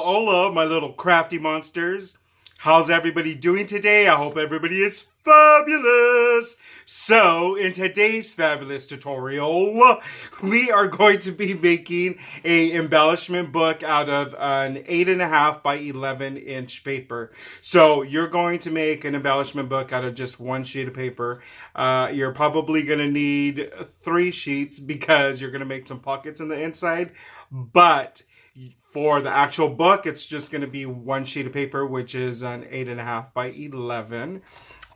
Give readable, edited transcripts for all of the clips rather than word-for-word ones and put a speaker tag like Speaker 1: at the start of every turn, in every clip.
Speaker 1: hola, my little crafty monsters. How's everybody doing today? I hope everybody is fabulous. So, in today's fabulous tutorial, we are going to be making a embellishment book out of an 8.5 by 11 inch paper. So, you're going to make an embellishment book out of just one sheet of paper. You're probably going to need 3 sheets because you're going to make some pockets in the inside. But for the actual book, it's just going to be one sheet of paper, which is an 8.5 by 11.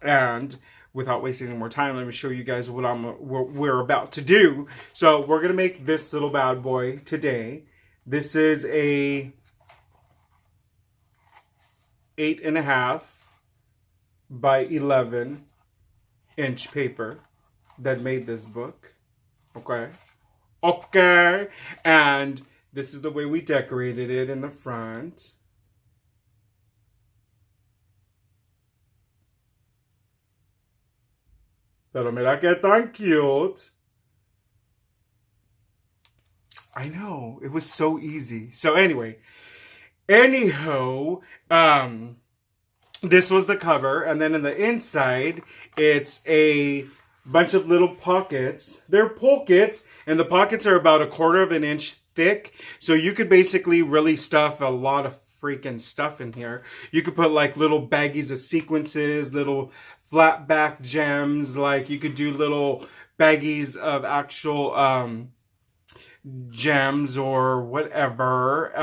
Speaker 1: And without wasting any more time, let me show you guys what we're about to do. So we're going to make this little bad boy today. This is a 8.5 by 11 inch paper that made this book. Okay. And this is the way we decorated it in the front. Pero mira que tan cute. I know, it was so easy. So anyway, anyhow, this was the cover, and then in the inside, it's a bunch of little pockets. They're pockets, and the pockets are about 1/4 of an inch thick, so you could basically really stuff a lot of freaking stuff in here. You could put like little baggies of sequences, little flat back gems, like you could do little baggies of actual gems or whatever,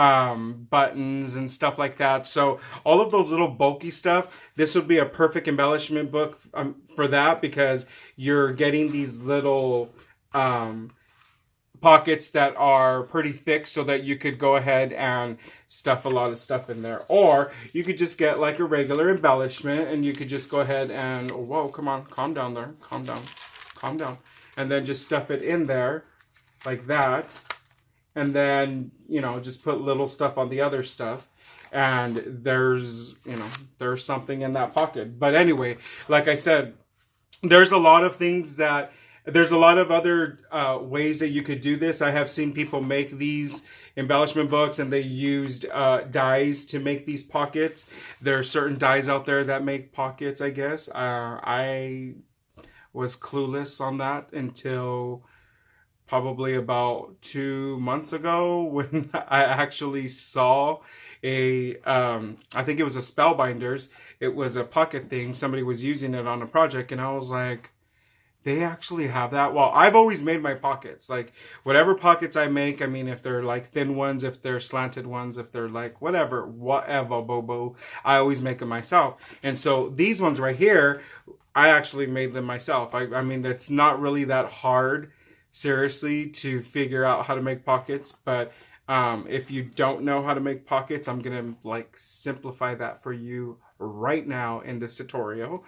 Speaker 1: buttons and stuff like that. So all of those little bulky stuff, this would be a perfect embellishment book for that, because you're getting these little pockets that are pretty thick so that you could go ahead and stuff a lot of stuff in there. Or you could just get like a regular embellishment and you could just go ahead and, whoa, come on, calm down there, calm down. And then just stuff it in there like that. And then, you know, just put little stuff on the other stuff. And there's something in that pocket. But anyway, like I said, there's a lot of things that there's a lot of other ways that you could do this. I have seen people make these embellishment books and they used dies to make these pockets. There are certain dies out there that make pockets, I guess. I was clueless on that until probably about 2 months ago when I actually saw I think it was a Spellbinders. It was a pocket thing. Somebody was using it on a project and I was like, they actually have that? Well, I've always made my pockets. Like, whatever pockets I make, I mean, if they're like thin ones, if they're slanted ones, if they're like whatever, bobo, I always make them myself. And so these ones right here, I actually made them myself. I mean, it's not really that hard, seriously, to figure out how to make pockets. But if you don't know how to make pockets, I'm going to like simplify that for you right now in this tutorial.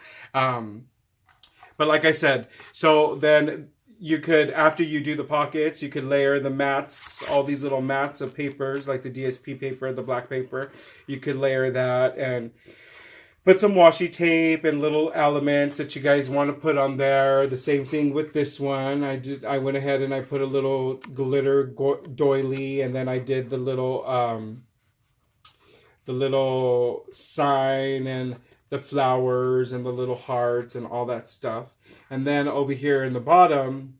Speaker 1: But like I said, so then you could, after you do the pockets, you could layer the mats, all these little mats of papers, like the DSP paper, the black paper. You could layer that and put some washi tape and little elements that you guys want to put on there. The same thing with this one. I went ahead and I put a little glitter doily, and then I did the little sign and the flowers and the little hearts and all that stuff. And then over here in the bottom,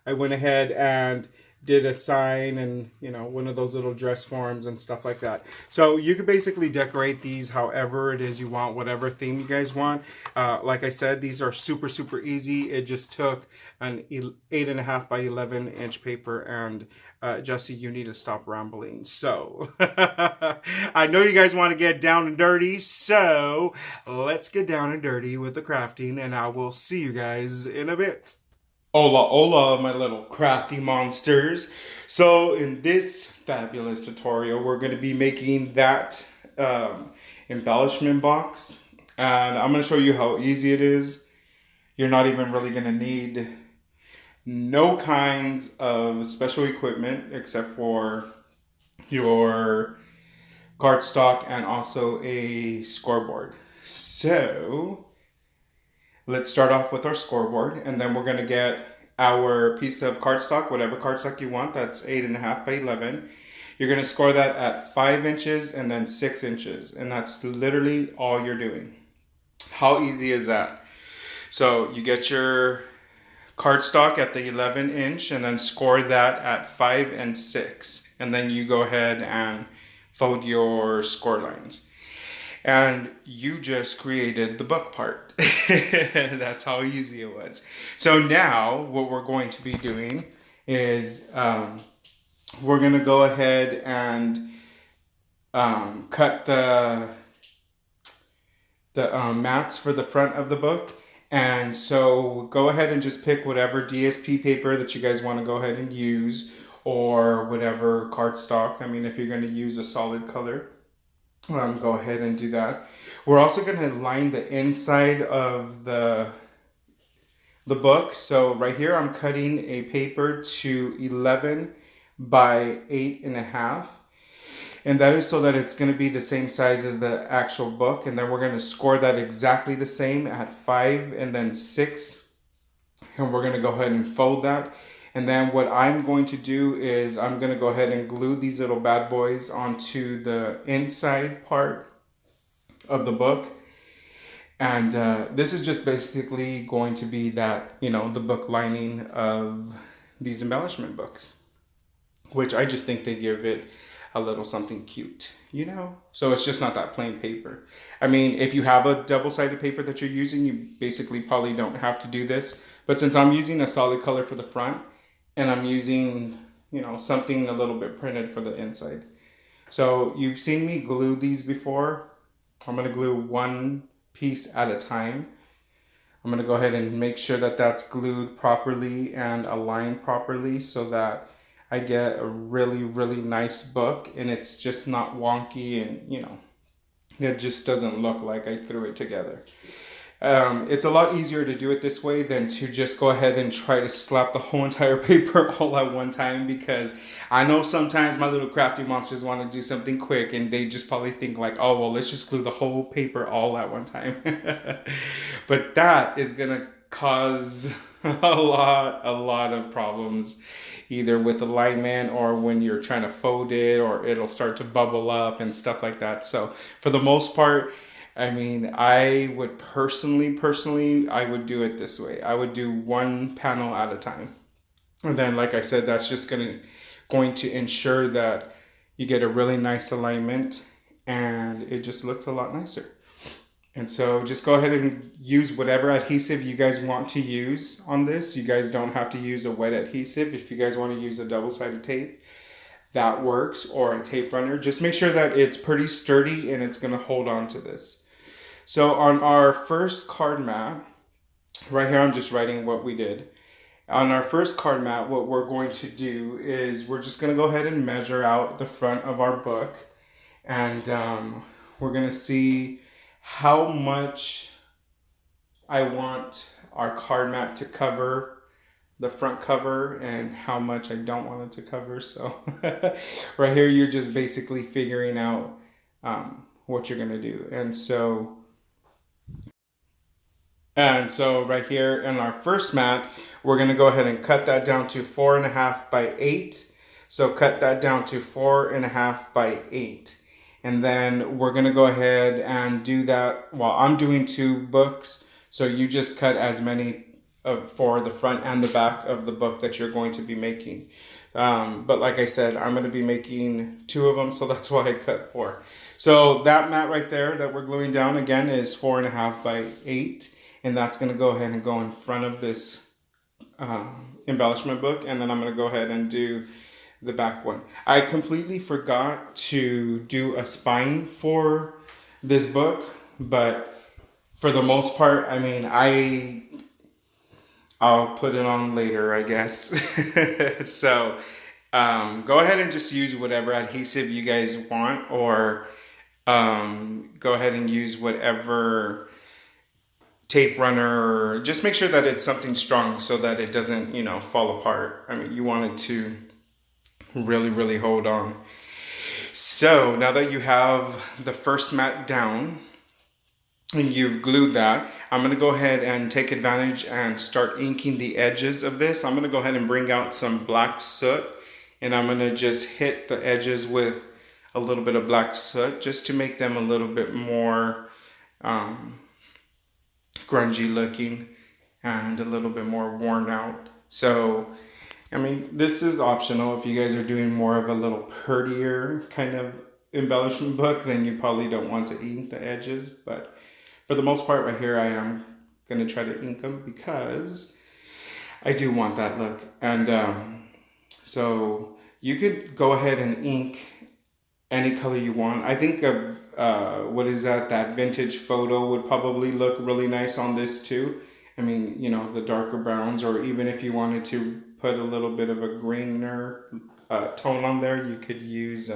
Speaker 1: I went ahead and did a sign and, you know, one of those little dress forms and stuff like that. So you could basically decorate these however it is you want, whatever theme you guys want. Like I said, these are super, super easy. It just took an 8.5 by 11 inch paper. And Jesse, you need to stop rambling. So I know you guys want to get down and dirty, so let's get down and dirty with the crafting, and I will see you guys in a bit. Hola, hola, my little crafty monsters. So in this fabulous tutorial, we're going to be making that embellishment box. And I'm going to show you how easy it is. You're not even really going to need no kinds of special equipment except for your cardstock and also a scoreboard. So let's start off with our scoreboard, and then we're going to get our piece of cardstock, whatever cardstock you want. That's 8.5 by 11. You're going to score that at 5 inches and then 6 inches. And that's literally all you're doing. How easy is that? So you get your cardstock at the 11 inch and then score that at 5 and 6. And then you go ahead and fold your score lines. And you just created the book part. That's how easy it was. So now what we're going to be doing is we're going to go ahead and cut the mats for the front of the book. And so go ahead and just pick whatever DSP paper that you guys want to go ahead and use, or whatever cardstock. I mean, if you're going to use a solid color, go ahead and do that. We're also going to line the inside of the book. So right here, I'm cutting a paper to 11 by 8.5. And that is so that it's going to be the same size as the actual book. And then we're going to score that exactly the same at 5 and then 6. And we're going to go ahead and fold that. And then what I'm going to do is I'm going to go ahead and glue these little bad boys onto the inside part of the book. And this is just basically going to be that, you know, the book lining of these embellishment books, which I just think they give it a little something cute, you know? So it's just not that plain paper. I mean, if you have a double-sided paper that you're using, you basically probably don't have to do this. But since I'm using a solid color for the front, and I'm using, you know, something a little bit printed for the inside. So you've seen me glue these before. I'm gonna glue one piece at a time. I'm gonna go ahead and make sure that that's glued properly and aligned properly so that I get a really, really nice book and it's just not wonky and, you know, it just doesn't look like I threw it together. It's a lot easier to do it this way than to just go ahead and try to slap the whole entire paper all at one time, because I know sometimes my little crafty monsters want to do something quick and they just probably think like, oh, well, let's just glue the whole paper all at one time. But that is going to cause a lot of problems, either with alignment or when you're trying to fold it, or it'll start to bubble up and stuff like that. So for the most part, I mean, I would personally, I would do it this way. I would do one panel at a time. And then, like I said, that's just going to ensure that you get a really nice alignment and it just looks a lot nicer. And so just go ahead and use whatever adhesive you guys want to use on this. You guys don't have to use a wet adhesive. If you guys want to use a double-sided tape, that works, or a tape runner. Just make sure that it's pretty sturdy and it's going to hold on to this. So on our first card mat, right here I'm just writing what we did. On our first card mat, what we're going to do is we're just going to go ahead and measure out the front of our book. And we're going to see how much I want our card mat to cover the front cover and how much I don't want it to cover. So right here, you're just basically figuring out what you're going to do. And so right here in our first mat, we're going to go ahead and cut that down to 4.5 by 8. So cut that down to 4.5 by 8. And then we're going to go ahead and do that while I'm doing 2 books. So you just cut as many for the front and the back of the book that you're going to be making. But like I said, I'm going to be making 2 of them, so that's why I cut 4. So that mat right there that we're gluing down again is 4.5 by 8. And that's going to go ahead and go in front of this embellishment book. And then I'm going to go ahead and do the back one. I completely forgot to do a spine for this book, but for the most part, I mean, I'll put it on later, I guess. So go ahead and just use whatever adhesive you guys want, or go ahead and use whatever tape runner, or just make sure that it's something strong so that it doesn't, you know, fall apart. I mean, you want it to really, really hold on. So now that you have the first mat down and you've glued that, I'm going to go ahead and take advantage and start inking the edges of this. I'm going to go ahead and bring out some black soot And I'm going to just hit the edges with a little bit of black soot just to make them a little bit more grungy looking and a little bit more worn out. So, I mean, this is optional. If you guys are doing more of a little prettier kind of embellishment book, then you probably don't want to ink the edges. But for the most part right here, I am going to try to ink them because I do want that look. And so you could go ahead and ink any color you want. I think what is that vintage photo would probably look really nice on this too. I mean, you know, the darker browns, or even if you wanted to put a little bit of a greener tone on there, you could use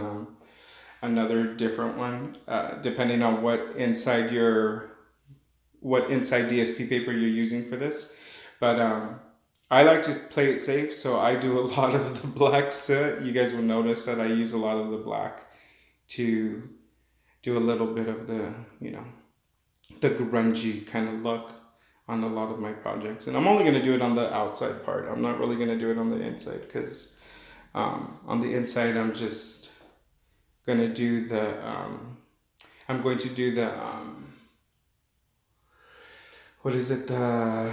Speaker 1: another different one, depending on what inside DSP paper you're using for this. But I like to play it safe, so I do a lot of the black soot. You guys will notice that I use a lot of the black to do a little bit of the, you know, the grungy kind of look on a lot of my projects. And I'm only going to do it on the outside part. I'm not really going to do it on the inside because on the inside I'm just going to do the, I'm going to do the, what is it, the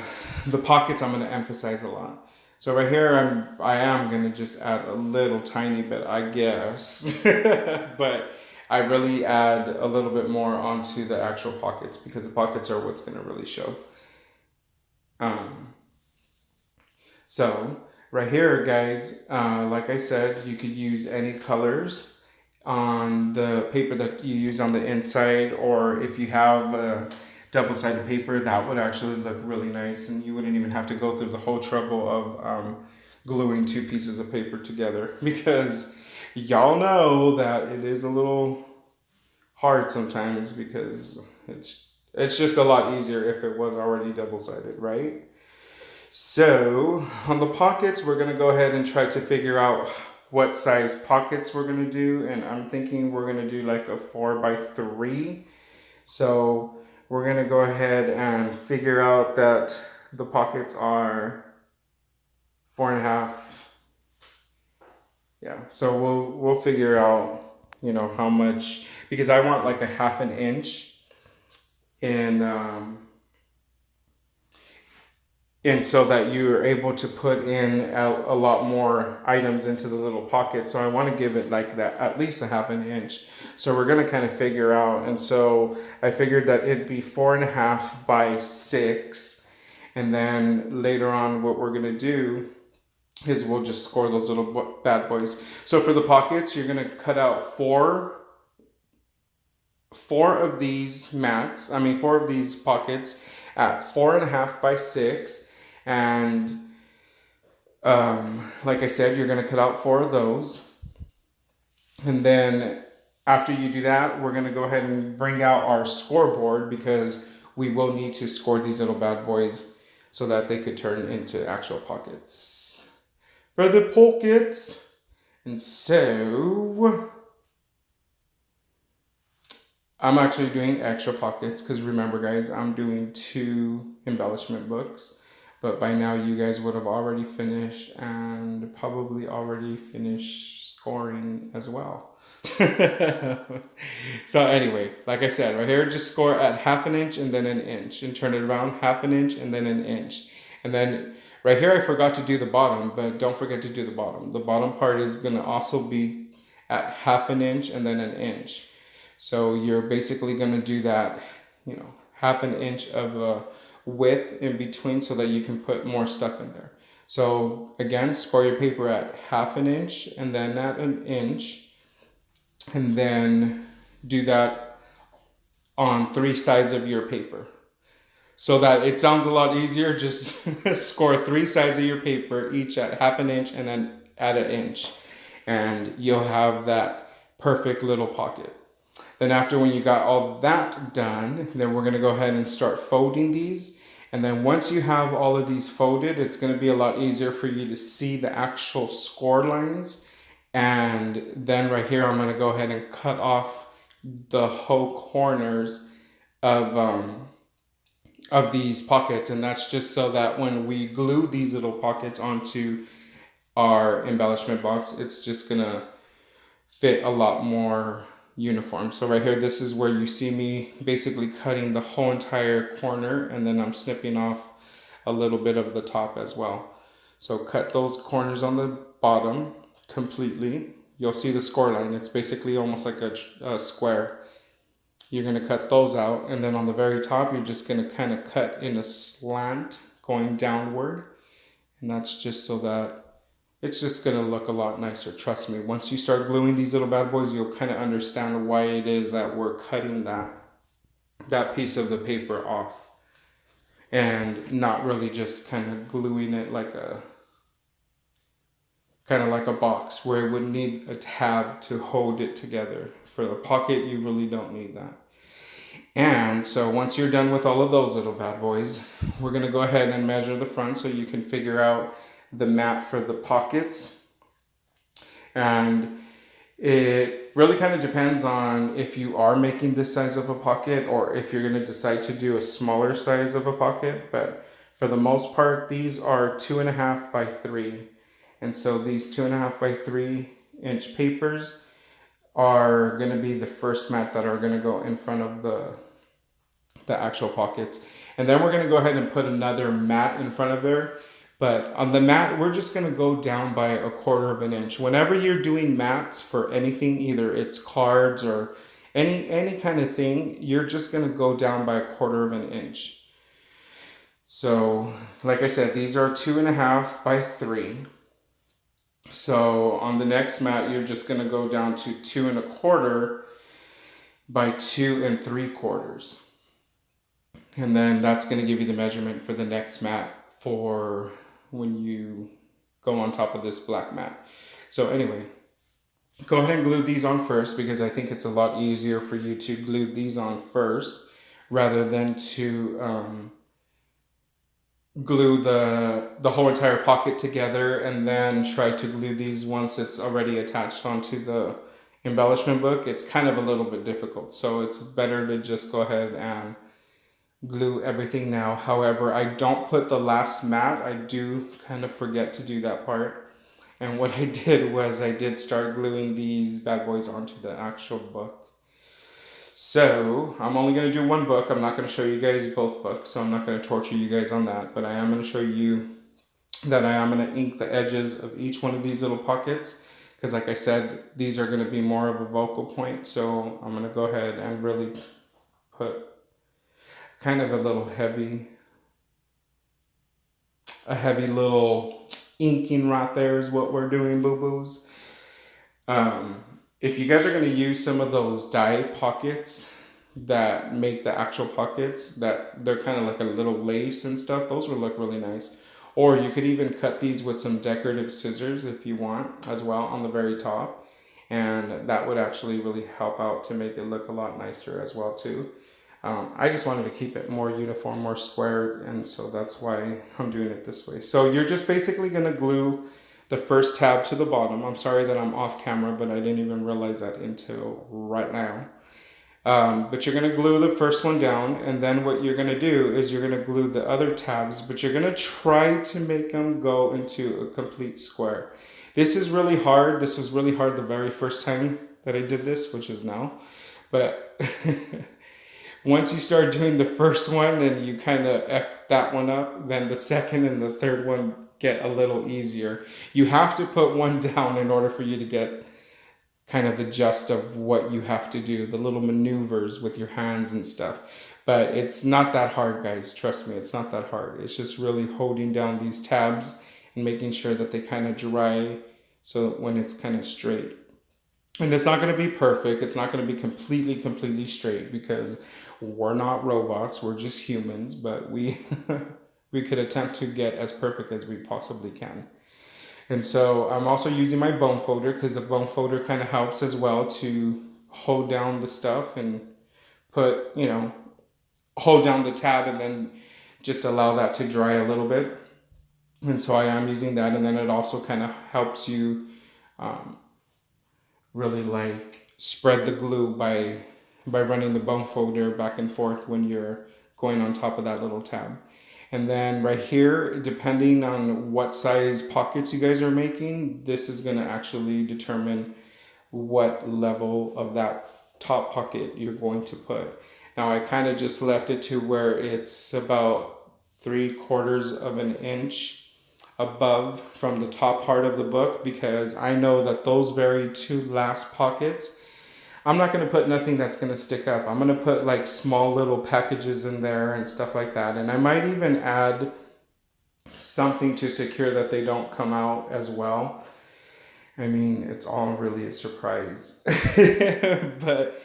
Speaker 1: pockets I'm going to emphasize a lot. So right here I am going to just add a little tiny bit, I guess. But I really add a little bit more onto the actual pockets because the pockets are what's going to really show. So right here, guys, like I said, you could use any colors on the paper that you use on the inside, or if you have a double-sided paper, that would actually look really nice, and you wouldn't even have to go through the whole trouble of gluing two pieces of paper together, because y'all know that it is a little hard sometimes, because it's just a lot easier if it was already double-sided, right? So on the pockets, we're going to go ahead and try to figure out what size pockets we're going to do. And I'm thinking we're going to do like a 4x3. So we're going to go ahead and figure out that the pockets are 4.5. Yeah, so we'll figure out, you know, how much, because I want like a 1/2 inch. And so that you're able to put in a lot more items into the little pocket. So I want to give it like that, at least a 1/2 inch. So we're going to kind of figure out. And so I figured that it'd be 4.5 by 6. And then later on, what we're going to do is we'll just score those little bad boys. So for the pockets, you're going to cut out four of these mats. I mean, 4 of these pockets at 4.5 by 6. And like I said, you're going to cut out 4 of those. And then after you do that, we're going to go ahead and bring out our scoreboard, because we will need to score these little bad boys so that they could turn into actual pockets for the pockets. And so I'm actually doing extra pockets because remember, guys, I'm doing 2 embellishment books. But by now you guys would have already finished and probably already finished scoring as well. So anyway, like I said, right here, just score at 1/2 inch and then 1 inch, and turn it around 1/2 inch and then 1 inch. And then right here, I forgot to do the bottom, but don't forget to do the bottom. The bottom part is going to also be at 1/2 inch and then 1 inch. So you're basically going to do that, you know, 1/2 inch of width in between so that you can put more stuff in there. So again, score your paper at 1/2 inch and then at 1 inch, and then do that on 3 sides of your paper. So that it sounds a lot easier, just score 3 sides of your paper, each at 1/2 inch and then at 1 inch. And you'll have that perfect little pocket. Then after when you got all that done, then we're going to go ahead and start folding these. And then once you have all of these folded, it's going to be a lot easier for you to see the actual score lines. And then right here, I'm going to go ahead and cut off the whole corners of these pockets. And that's just so that when we glue these little pockets onto our embellishment box, it's just gonna fit a lot more uniform. So right here, this is where you see me basically cutting the whole entire corner, and then I'm snipping off a little bit of the top as well. So cut those corners on the bottom completely. You'll see the score line. It's basically almost like a square. You're going to cut those out, and then on the very top, you're just going to kind of cut in a slant going downward, and that's just so that it's just going to look a lot nicer. Trust me, once you start gluing these little bad boys, you'll kind of understand why it is that we're cutting that piece of the paper off and not really just kind of gluing it like a box where it would need a tab to hold it together. For the pocket, you really don't need that. And so once you're done with all of those little bad boys, we're going to go ahead and measure the front so you can figure out the mat for the pockets. And it really kind of depends on if you are making this size of a pocket or if you're going to decide to do a smaller size of a pocket. But for the most part, these are 2.5 by 3. And so these 2.5 by 3 inch papers are going to be the first mat that are going to go in front of the actual pockets. And then we're going to go ahead and put another mat in front of there. But on the mat, we're just going to go down by 1/4 inch. Whenever you're doing mats for anything, either it's cards or any kind of thing, you're just going to go down by 1/4 inch. So like I said, these are 2.5 by 3. So on the next mat, you're just going to go down to 2.25 by 2.75. And then that's going to give you the measurement for the next mat for when you go on top of this black mat. So anyway, go ahead and glue these on first, because I think it's a lot easier for you to glue these on first rather than to glue the whole entire pocket together and then try to glue these once it's already attached onto the embellishment book. It's kind of a little bit difficult, so it's better to just go ahead and glue everything now. However, I don't put the last mat. I do kind of forget to do that part, and what I did was I did start gluing these bad boys onto the actual book. So I'm only going to do one book. I'm not going to show you guys both books, so I'm not going to torture you guys on that, but I am going to show you that I am going to ink the edges of each one of these little pockets, because like I said, these are going to be more of a focal point. So I'm going to go ahead and really put kind of a heavy little inking right there is what we're doing, boo-boos. If you guys are going to use some of those die pockets that make the actual pockets, that they're kind of like a little lace and stuff, those would look really nice. Or you could even cut these with some decorative scissors if you want as well on the very top. And that would actually really help out to make it look a lot nicer as well too. I just wanted to keep it more uniform, more square, and so that's why I'm doing it this way. So you're just basically going to glue the first tab to the bottom. I'm sorry that I'm off camera, but I didn't even realize that until right now. But you're going to glue the first one down, and then what you're going to do is you're going to glue the other tabs, but you're going to try to make them go into a complete square. This is really hard. This was really hard the very first time that I did this, which is now. But once you start doing the first one and you kind of F that one up, then the second and the third one get a little easier. You have to put one down in order for you to get kind of the gist of what you have to do, the little maneuvers with your hands and stuff. But it's not that hard, guys. Trust me, it's not that hard. It's just really holding down these tabs and making sure that they kind of dry so when it's kind of straight. And it's not going to be perfect. It's not going to be completely straight, because we're not robots. We're just humans, but we could attempt to get as perfect as we possibly can. And so I'm also using my bone folder, because the bone folder kind of helps as well to hold down the stuff and put, hold down the tab and then just allow that to dry a little bit. And so I am using that. And then it also kind of helps you really like spread the glue by running the bone folder back and forth when you're going on top of that little tab. And then right here, depending on what size pockets you guys are making, this is going to actually determine what level of that top pocket you're going to put. Now I kind of just left it to where it's about 3/4 of an inch above from the top part of the book, because I know that those very two last pockets, I'm not going to put nothing that's going to stick up. I'm going to put like small little packages in there and stuff like that. And I might even add something to secure that they don't come out as well. I mean, it's all really a surprise. But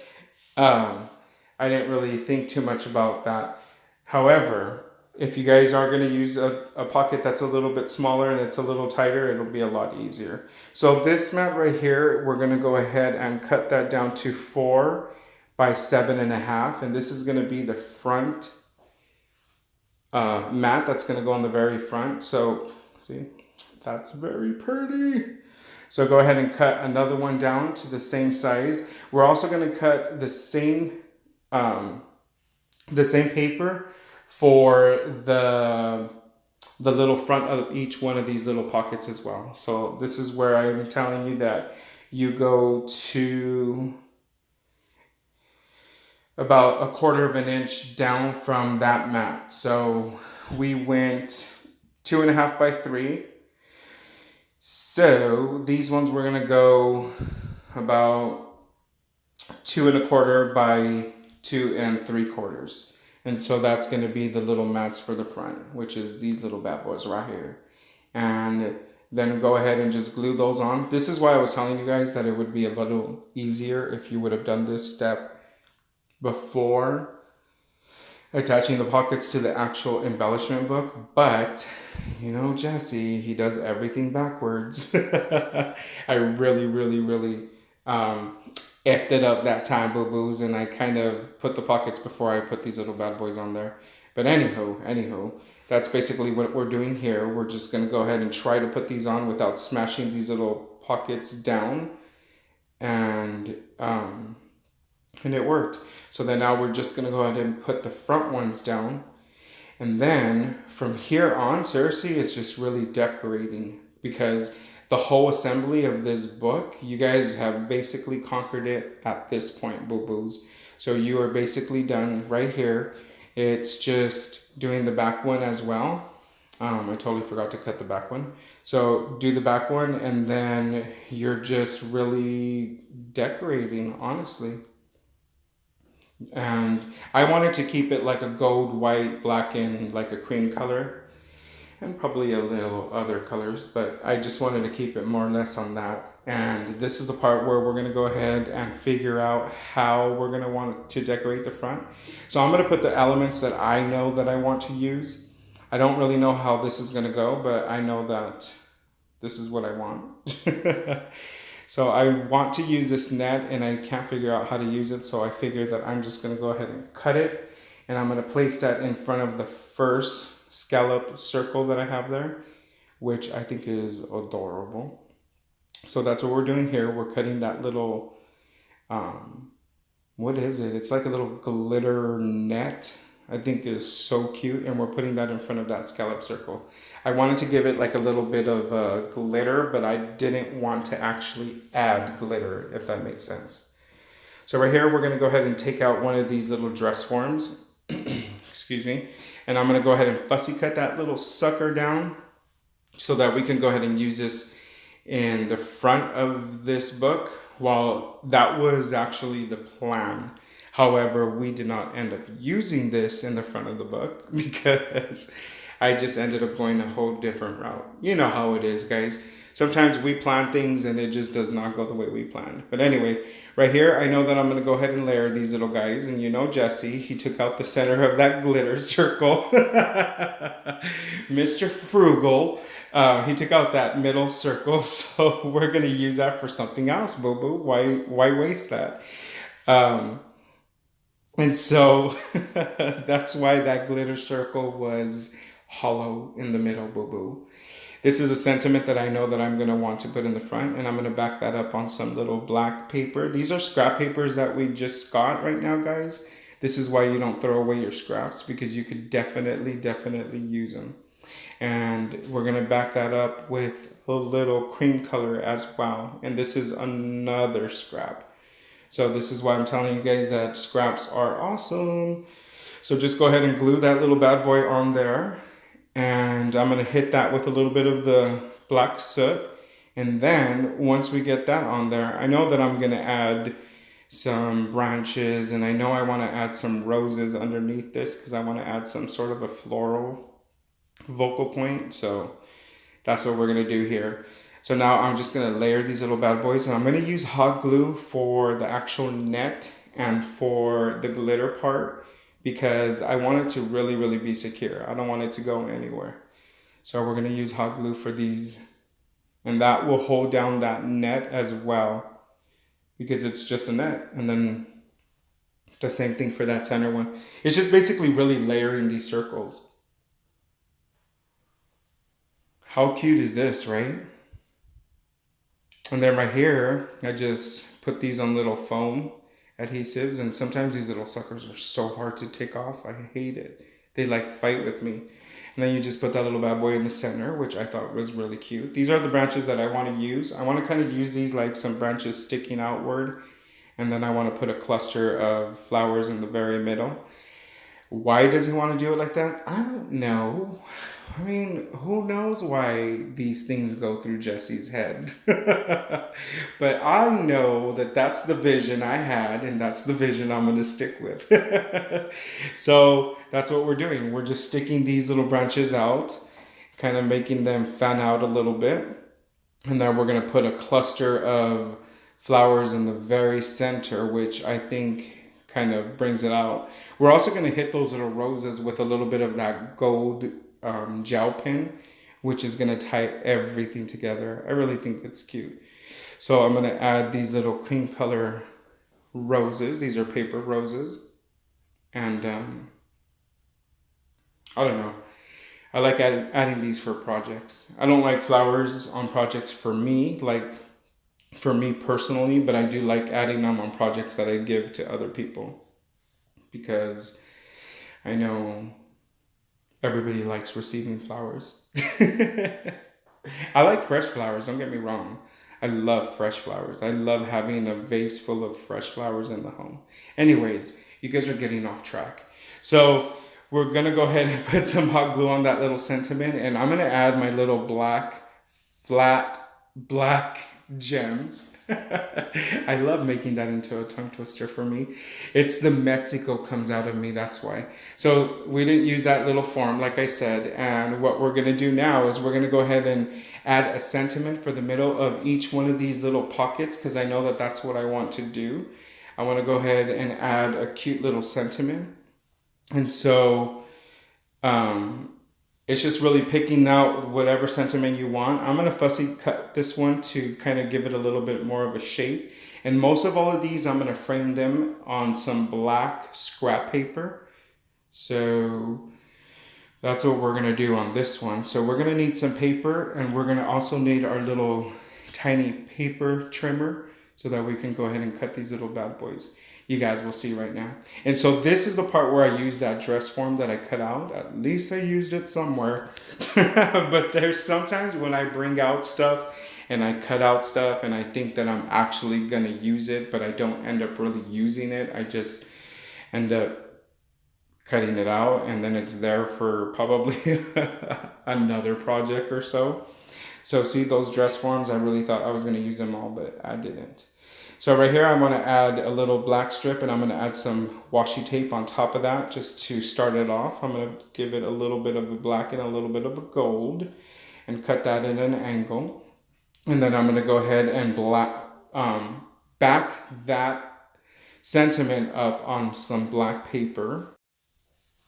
Speaker 1: I didn't really think too much about that. However, if you guys are going to use a pocket that's a little bit smaller and it's a little tighter, it'll be a lot easier. So this mat right here, we're going to go ahead and cut that down to 4 by 7.5. And this is going to be the front mat that's going to go on the very front. So see, that's very pretty. So go ahead and cut another one down to the same size. We're also going to cut the same paper for the little front of each one of these little pockets as well. So this is where I'm telling you that you go to about 1/4 of an inch down from that mat. So we went 2.5 by 3. So these ones we're gonna go about 2.25 by 2 3/4. And so that's going to be the little mats for the front, which is these little bad boys right here. And then go ahead and just glue those on. This is why I was telling you guys that it would be a little easier if you would have done this step before attaching the pockets to the actual embellishment book. But, you know, Jesse, he does everything backwards. I really effed it up that time, boo-boos, and I kind of put the pockets before I put these little bad boys on there. But anywho, that's basically what we're doing here. We're just going to go ahead and try to put these on without smashing these little pockets down. And it worked. So then now we're just going to go ahead and put the front ones down. And then from here on, seriously, it's just really decorating, because the whole assembly of this book, you guys have basically conquered it at this point, boo-boos. So you are basically done right here. It's just doing the back one as well. I totally forgot to cut the back one. So do the back one, and then you're just really decorating, honestly. And I wanted to keep it like a gold, white, black, and like a cream color. And probably a little other colors, but I just wanted to keep it more or less on that. And this is the part where we're going to go ahead and figure out how we're going to want to decorate the front. So I'm going to put the elements that I know that I want to use. I don't really know how this is going to go, but I know that this is what I want. So I want to use this net, and I can't figure out how to use it. So I figured that I'm just going to go ahead and cut it, and I'm going to place that in front of the first scallop circle that I have there, which I think is adorable. So that's what we're doing here. We're cutting that little, what is it? It's like a little glitter net. I think is so cute, and we're putting that in front of that scallop circle. I wanted to give it like a little bit of glitter, but I didn't want to actually add glitter, if that makes sense. So right here, we're going to go ahead and take out one of these little dress forms. Excuse me. And I'm going to go ahead and fussy cut that little sucker down so that we can go ahead and use this in the front of this book. Well, that was actually the plan. However, we did not end up using this in the front of the book because I just ended up going a whole different route. You know how it is, guys. Sometimes we plan things and it just does not go the way we planned. But anyway, right here, I know that I'm going to go ahead and layer these little guys. And you know Jesse, he took out the center of that glitter circle. Mr. Frugal. He took out that middle circle. So we're going to use that for something else, boo-boo. Why waste that? And so that's why that glitter circle was hollow in the middle, boo-boo. This is a sentiment that I know that I'm going to want to put in the front, and I'm going to back that up on some little black paper. These are scrap papers that we just got right now, guys. This is why you don't throw away your scraps, because you could definitely use them. And we're gonna back that up with a little cream color as well. And this is another scrap. So this is why I'm telling you guys that scraps are awesome. So just go ahead and glue that little bad boy on there. And I'm gonna hit that with a little bit of the black soot. And then once we get that on there, I know that I'm gonna add some branches, and I know I wanna add some roses underneath this because I wanna add some sort of a floral focal point. So that's what we're gonna do here. So now I'm just gonna layer these little bad boys, and I'm gonna use hot glue for the actual net and for the glitter part, because I want it to really be secure. I don't want it to go anywhere. So we're gonna use hot glue for these, and that will hold down that net as well, because it's just a net. And then the same thing for that center one. It's just basically really layering these circles. How cute is this, right? And then right here, I just put these on little foam adhesives, and sometimes these little suckers are so hard to take off. I hate it. They like fight with me. And then you just put that little bad boy in the center, which I thought was really cute. These are the branches that I want to use. I want to kind of use these like some branches sticking outward. And then I want to put a cluster of flowers in the very middle. Why does he want to do it like that? I don't know. I mean, who knows why these things go through Jesse's head. But I know that that's the vision I had, and that's the vision I'm going to stick with. So that's what we're doing. We're just sticking these little branches out, kind of making them fan out a little bit. And then we're going to put a cluster of flowers in the very center, which I think kind of brings it out. We're also going to hit those little roses with a little bit of that gold gel pen, which is going to tie everything together. I really think that's cute. So I'm going to add these little cream color roses. These are paper roses. And I don't know. I like adding these for projects. I don't like flowers on projects for me, like for me personally, but I do like adding them on projects that I give to other people, because I know everybody likes receiving flowers. I like fresh flowers, don't get me wrong. I love fresh flowers. I love having a vase full of fresh flowers in the home. Anyways, you guys are getting off track. So we're gonna go ahead and put some hot glue on that little sentiment, and I'm gonna add my little black, flat, black gems. I love making that into a tongue twister for me. It's the Mexico comes out of me, that's why. So we didn't use that little form, like I said, and what we're gonna do now is we're gonna go ahead and add a sentiment for the middle of each one of these little pockets, because I know that that's what I want to do. I want to go ahead and add a cute little sentiment. And so it's just really picking out whatever sentiment you want. I'm going to fussy cut this one to kind of give it a little bit more of a shape. And most of all of these, I'm going to frame them on some black scrap paper. So that's what we're going to do on this one. So we're going to need some paper, and we're going to also need our little tiny paper trimmer so that we can go ahead and cut these little bad boys. You guys will see right now. And so this is the part where I use that dress form that I cut out. At least I used it somewhere. But there's sometimes when I bring out stuff and I cut out stuff and I think that I'm actually going to use it, but I don't end up really using it. I just end up cutting it out, and then it's there for probably another project or so. So see those dress forms, I really thought I was going to use them all, but I didn't. So right here, I'm going to add a little black strip, and I'm going to add some washi tape on top of that just to start it off. I'm going to give it a little bit of a black and a little bit of a gold and cut that at an angle. And then I'm going to go ahead and back that sentiment up on some black paper.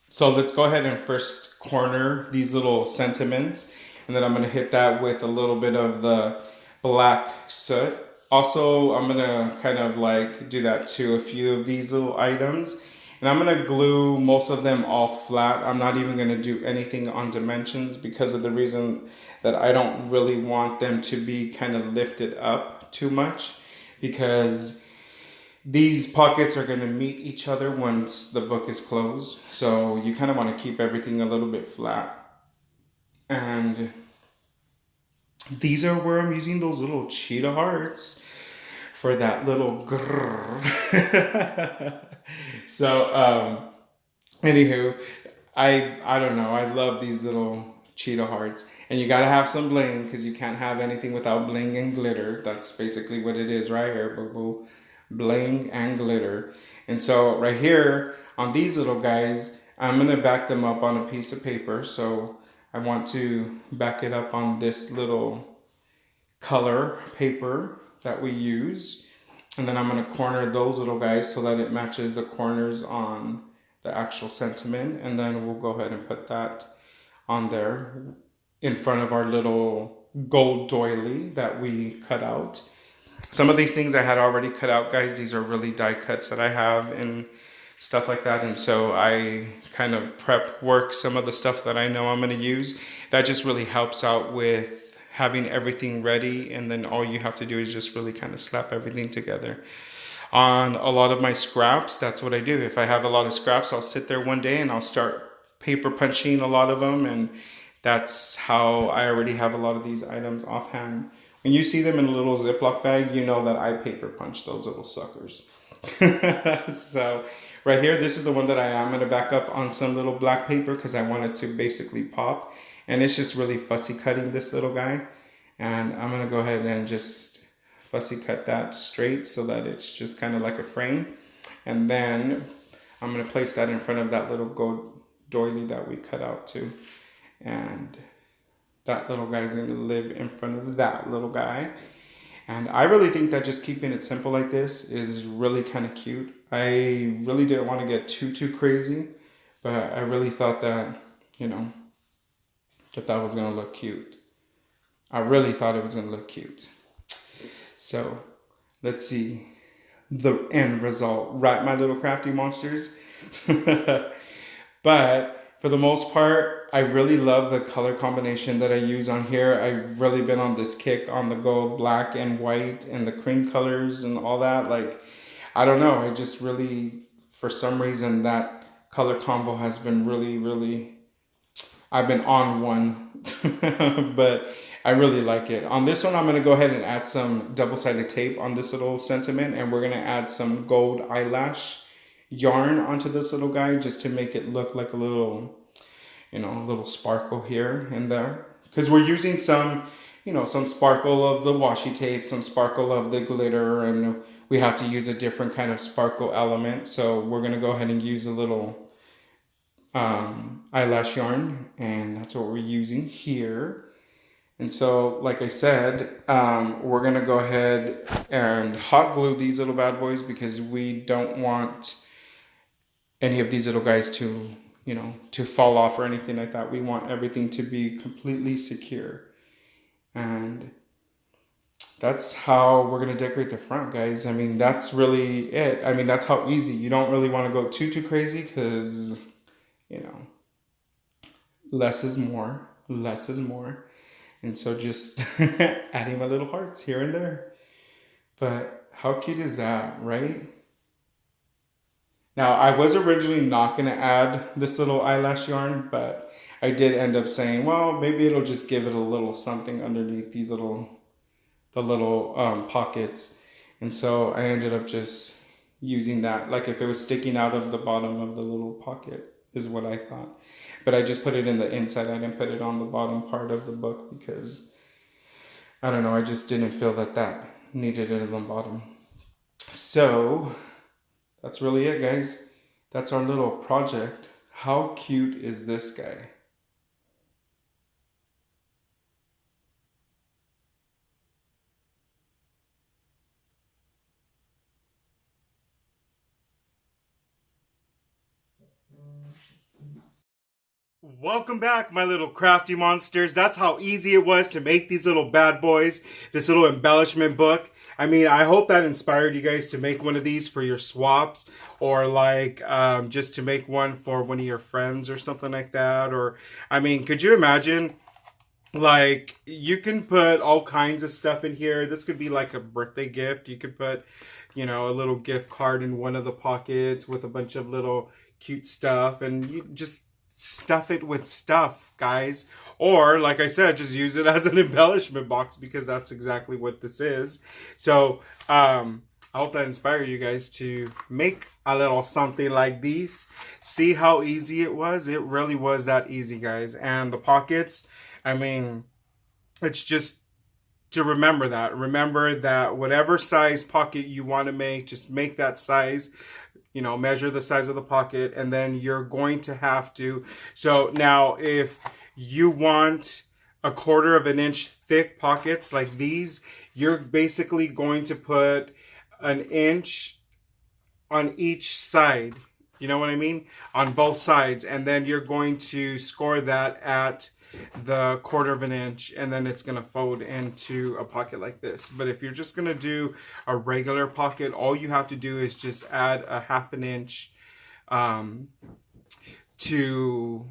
Speaker 1: So let's go ahead and first corner these little sentiments, and then I'm going to hit that with a little bit of the black soot. Also, I'm going to kind of like do that to a few of these little items. And I'm going to glue most of them all flat. I'm not even going to do anything on dimensions because of the reason that I don't really want them to be kind of lifted up too much. Because these pockets are going to meet each other once the book is closed. So you kind of want to keep everything a little bit flat. And these are where I'm using those little cheetah hearts for that little grrr. So, anywho, I don't know. I love these little cheetah hearts. And you gotta have some bling because you can't have anything without bling and glitter. That's basically what it is right here, boo boo. Bling and glitter. And so right here on these little guys, I'm gonna back them up on a piece of paper. So I want to back it up on this little color paper that we use. And then I'm gonna corner those little guys so that it matches the corners on the actual sentiment. And then we'll go ahead and put that on there in front of our little gold doily that we cut out. Some of these things I had already cut out, guys. These are really die cuts that I have and stuff like that. And so I kind of prep work some of the stuff that I know I'm going to use. That just really helps out with having everything ready. And then all you have to do is just really kind of slap everything together. On a lot of my scraps, that's what I do. If I have a lot of scraps, I'll sit there one day and I'll start paper punching a lot of them. And that's how I already have a lot of these items offhand. When you see them in a little Ziploc bag, you know that I paper punch those little suckers. So right here, this is the one that I am going to back up on some little black paper because I want it to basically pop. And it's just really fussy cutting this little guy. And I'm going to go ahead and just fussy cut that straight so that it's just kind of like a frame. And then I'm going to place that in front of that little gold doily that we cut out too. And that little guy is going to live in front of that little guy. And I really think that just keeping it simple like this is really kind of cute. I really didn't want to get too crazy, but I really thought that, you know, that was going to look cute. I really thought it was going to look cute. So let's see the end result. Right, my little crafty monsters? But for the most part, I really love the color combination that I use on here. I've really been on this kick on the gold, black, and white, and the cream colors and all that. Like, I don't know. I just really, for some reason, that color combo has been really, I've been on one. But I really like it. On this one, I'm going to go ahead and add some double-sided tape on this little sentiment. And we're going to add some gold eyelash yarn onto this little guy just to make it look like a little, you know, a little sparkle here and there. Because we're using some, you know, some sparkle of the washi tape, some sparkle of the glitter, and we have to use a different kind of sparkle element. So we're going to go ahead and use a little eyelash yarn, and that's what we're using here. And so, like I said, we're going to go ahead and hot glue these little bad boys because we don't want any of these little guys to, you know, to fall off or anything like that. We want everything to be completely secure. And that's how we're going to decorate the front, guys. I mean, that's really it. I mean, that's how easy. You don't really want to go too crazy because, you know, less is more. Less is more. And so just adding my little hearts here and there. But how cute is that, right? Now, I was originally not going to add this little eyelash yarn, but I did end up saying, well, maybe it'll just give it a little something underneath these little pockets. And so I ended up just using that, like if it was sticking out of the bottom of the little pocket is what I thought. But I just put it in the inside. I didn't put it on the bottom part of the book because, I don't know, I just didn't feel that needed it in the bottom. So that's really it, guys. That's our little project. How cute is this guy? Welcome back, my little crafty monsters. That's how easy it was to make these little bad boys, this little embellishment book. I mean, I hope that inspired you guys to make one of these for your swaps, or like just to make one for one of your friends or something like that. Or, I mean, could you imagine, like, you can put all kinds of stuff in here. This could be like a birthday gift. You could put, you know, a little gift card in one of the pockets with a bunch of little cute stuff, and you just stuff it with stuff, guys. Or, like I said, just use it as an embellishment box, because that's exactly what this is. So, I hope that inspired you guys to make a little something like these. See how easy it was? It really was that easy, guys. And the pockets, I mean, it's just to remember that. Remember that whatever size pocket you want to make, just make that size. You know, measure the size of the pocket, and then you're going to have to. So now, if you want a 1/4 of an inch thick pockets like these, you're basically going to put an inch on each side. You know what I mean? On both sides. And then you're going to score that at the 1/4 of an inch, and then it's going to fold into a pocket like this. But if you're just going to do a regular pocket, all you have to do is just add a 1/2 inch to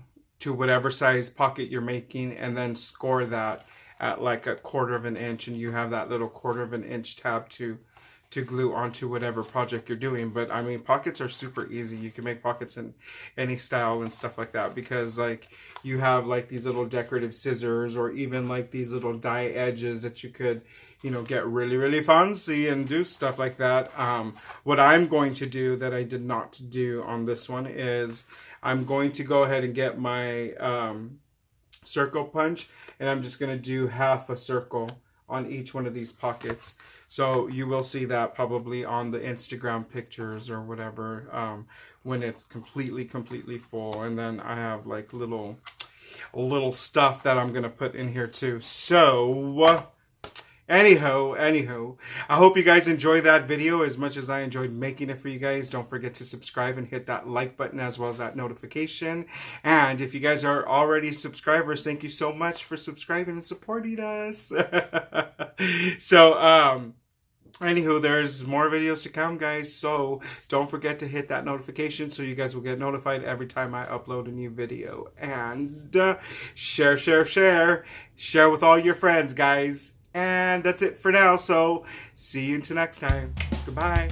Speaker 1: whatever size pocket you're making, and then score that at like a 1/4 of an inch, and you have that little 1/4 of an inch tab to glue onto whatever project you're doing. But I mean, pockets are super easy. You can make pockets in any style and stuff like that, because like you have like these little decorative scissors, or even like these little die edges that you could, you know, get really, really fancy and do stuff like that. What I'm going to do that I did not do on this one is I'm going to go ahead and get my circle punch, and I'm just going to do 1/2 a circle on each one of these pockets. So you will see that probably on the Instagram pictures or whatever, when it's completely full. And then I have like little stuff that I'm gonna put in here too. So anywho, I hope you guys enjoyed that video as much as I enjoyed making it for you guys. Don't forget to subscribe and hit that like button, as well as that notification. And if you guys are already subscribers, thank you so much for subscribing and supporting us. So anywho, there's more videos to come, guys, so don't forget to hit that notification so you guys will get notified every time I upload a new video. And share with all your friends, guys. And that's it for now, so see you until next time. Goodbye.